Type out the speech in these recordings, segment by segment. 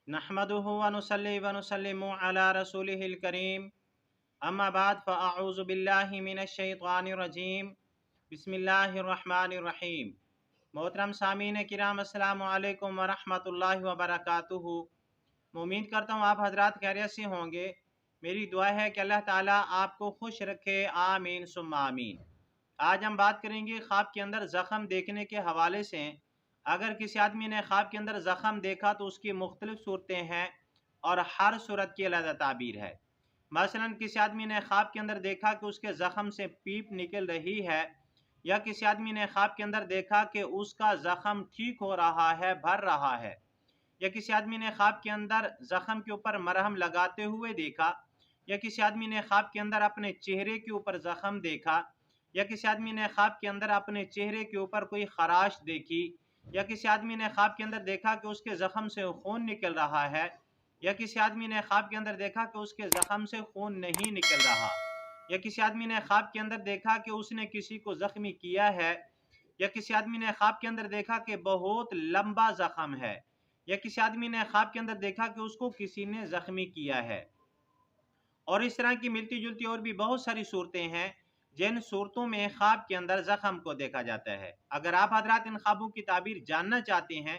नहमदुहु व नुसल्ली व नुसल्लिमु अला रसूलिहिल करीम अम्मा बाद फ़अऊज़ु बिल्लाहि मिनश शैतानिर रजीम बिस्मिल्लाहिर रहमानिर रहीम। मोहतरम सामीन किराम अस्सलामु अलैकुम व रहमतुल्लाहि व बरकातुहू। मैं उम्मीद करता हूँ आप हजरात खैरियत से होंगे। मेरी दुआ है कि अल्लाह ताला आपको खुश रखे, आमीन सुम्मा आमीन। आज हम बात करेंगे ख्वाब के अंदर ज़ख़म देखने के हवाले से। अगर किसी आदमी ने ख्वाब के अंदर ज़ख़म देखा तो उसकी मुख्तलिफ़ सूरतें हैं और हर सूरत की अलग ताबीर है। मसलन किसी आदमी ने ख्वाब के अंदर देखा कि उसके ज़ख़म से पीप निकल रही है, या किसी आदमी ने ख्वाब के अंदर देखा कि उसका ज़ख़म ठीक हो रहा है, भर रहा है, या किसी आदमी ने ख्वाब के अंदर ज़ख़म के ऊपर मरहम लगाते हुए देखा, या किसी आदमी ने ख्वाब के अंदर अपने चेहरे के ऊपर ज़ख़म देखा, या किसी आदमी ने ख्वाब के अंदर अपने चेहरे के ऊपर कोई खराश देखी, या किसी आदमी ने ख्वाब के अंदर देखा कि उसके ज़ख़म से खून निकल रहा है, या किसी आदमी ने ख्वाब के अंदर देखा कि उसके ज़ख़म से खून नहीं निकल रहा, या किसी आदमी ने ख्वाब के अंदर देखा कि उसने किसी को ज़ख्मी किया है, या किसी आदमी ने ख्वाब के अंदर देखा कि बहुत लंबा ज़ख़म है, या किसी आदमी ने ख्वाब के अंदर देखा कि उसको किसी ने ज़ख्मी किया है। और इस तरह की मिलती जुलती और भी बहुत सारी सूरतें हैं जिन सूरतों में ख्वाब के अंदर ज़ख़म को देखा जाता है। अगर आप हजरात इन ख्वाबों की ताबीर जानना चाहते हैं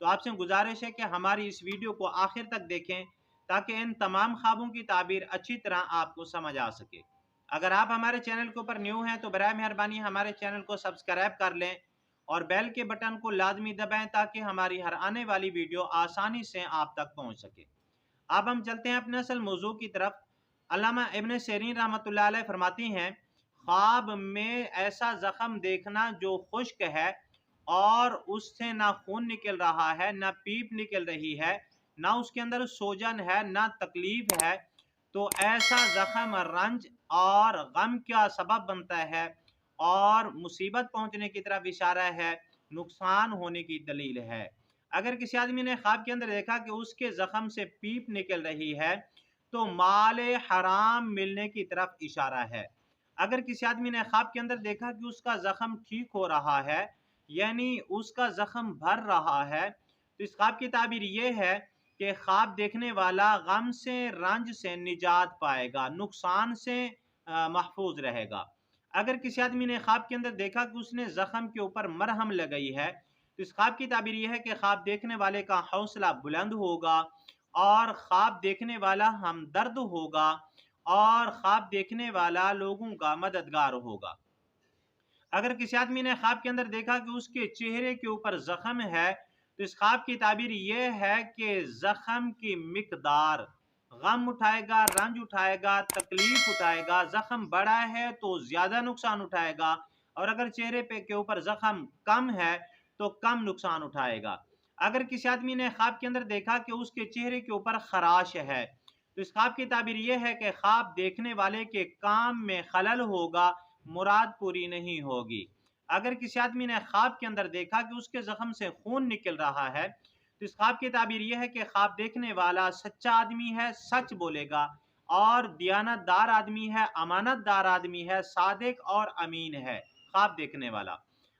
तो आपसे गुजारिश है कि हमारी इस वीडियो को आखिर तक देखें, ताकि इन तमाम ख्वाबों की ताबीर अच्छी तरह आपको समझ आ सके। अगर आप हमारे चैनल के ऊपर न्यू हैं तो बराए मेहरबानी हमारे चैनल को सब्सक्राइब कर लें और बेल के बटन को लाजमी दबाएं, ताकि हमारी हर आने वाली वीडियो आसानी से आप तक पहुँच सके। अब हम चलते हैं अपने असल मौजू की तरफ। अल्लामा इब्न सीरीन रहमतुल्लाह अलैह फरमाती हैं, ख्वाब में ऐसा ज़ख़म देखना जो खुश्क है और उससे ना खून निकल रहा है, ना पीप निकल रही है, ना उसके अंदर सोजन है, ना तकलीफ है, तो ऐसा ज़ख़म रंज और गम का सबब बनता है और मुसीबत पहुंचने की तरफ इशारा है, नुकसान होने की दलील है। अगर किसी आदमी ने ख्वाब के अंदर देखा कि उसके ज़ख़म से पीप निकल रही है तो माल हराम मिलने की तरफ इशारा है। अगर किसी आदमी ने ख्वाब के अंदर देखा कि उसका ज़ख़म ठीक हो रहा है, यानी उसका ज़ख़म भर रहा है, तो इस ख्वाब की ताबीर ये है कि ख्वाब देखने वाला गम से, रंज से निजात पाएगा, नुकसान से महफूज रहेगा। अगर किसी आदमी ने ख्वाब के अंदर देखा कि उसने ज़ख़म के ऊपर मरहम लगाई है, तो इस ख्वाब की ताबीर यह है कि ख्वाब देखने वाले का हौसला बुलंद होगा और ख्वाब देखने वाला हमदर्द होगा और ख्वाब देखने वाला लोगों का मददगार होगा। अगर किसी आदमी ने ख्वाब के अंदर देखा कि उसके चेहरे के ऊपर ज़ख़म है, तो इस ख्वाब की ताबीर यह है कि ज़ख़म की मिकदार, गम उठाएगा, रंज उठाएगा, तकलीफ उठाएगा। ज़ख़म बड़ा है तो ज़्यादा नुकसान उठाएगा, और अगर चेहरे पे के ऊपर ज़ख़म कम है तो कम नुकसान उठाएगा। अगर किसी आदमी ने ख्वाब के अंदर देखा कि उसके चेहरे के ऊपर खराश है, तो इस ख्वाब की ताबीर यह है कि ख्वाब देखने वाले के काम में खलल होगा, मुराद पूरी नहीं होगी। अगर किसी आदमी ने ख्वाब के अंदर देखा कि उसके ज़ख़म से खून निकल रहा है, तो इस ख्वाब की ताबीर यह है कि ख्वाब देखने वाला सच्चा आदमी है, सच बोलेगा और दियानतदार आदमी है, अमानतदार आदमी है, सादिक और अमीन है ख्वाब देखने वाला।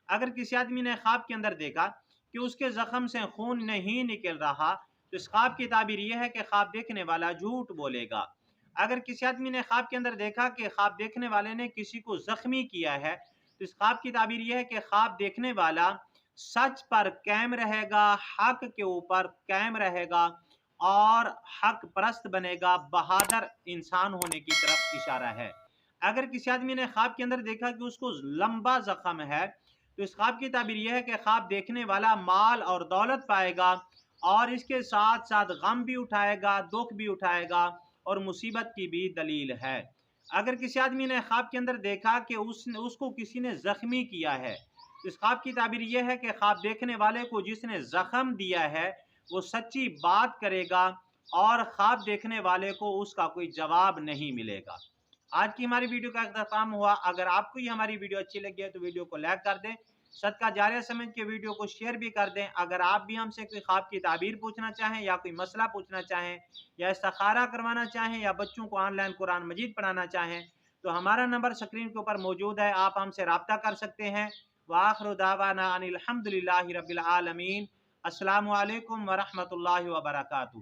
अगर किसी आदमी ने ख्वाब के अंदर देखा कि उसके ज़ख़म से खून नहीं निकल रहा, तो इस ख्वाब की ताबीर यह है कि ख्वाब देखने वाला झूठ बोलेगा। अगर किसी आदमी ने ख्वाब के अंदर देखा कि ख्वाब देखने वाले ने किसी को ज़ख्मी किया है, तो इस ख्वाब की ताबीर यह है कि ख्वाब देखने वाला सच पर कायम रहेगा, हक के ऊपर कायम रहेगा और हक परस्त बनेगा, बहादुर इंसान होने की तरफ इशारा है। अगर किसी आदमी ने ख्वाब के अंदर देखा कि उसको लंबा ज़ख़म है, तो इस ख्वाब की ताबीर यह है कि ख्वाब देखने वाला माल और दौलत पाएगा और इसके साथ साथ गम भी उठाएगा, दुख भी उठाएगा और मुसीबत की भी दलील है। अगर किसी आदमी ने ख्वाब के अंदर देखा कि उसको किसी ने ज़ख्मी किया है, तो इस ख्वाब की ताबीर यह है कि ख्वाब देखने वाले को जिसने ज़ख़म दिया है वो सच्ची बात करेगा और ख्वाब देखने वाले को उसका कोई जवाब नहीं मिलेगा। आज की हमारी वीडियो का अख्ताम हुआ। अगर आपको ये हमारी वीडियो अच्छी लगी है तो वीडियो को लाइक कर दें, सदका जारिया समझ के वीडियो को शेयर भी कर दें। अगर आप भी हमसे कोई ख्वाब की ताबीर पूछना चाहें या कोई मसला पूछना चाहें या इस्तिखारा करवाना चाहें या बच्चों को ऑनलाइन कुरान मजीद पढ़ाना चाहें, तो हमारा नंबर स्क्रीन के ऊपर मौजूद है, आप हमसे रब्ता कर सकते हैं। व आखिर दावाना अनिल हम्दुलिल्लाहि रब्बिल आलमीन। السلام علیکم ورحمۃ اللہ وبرکاتہ۔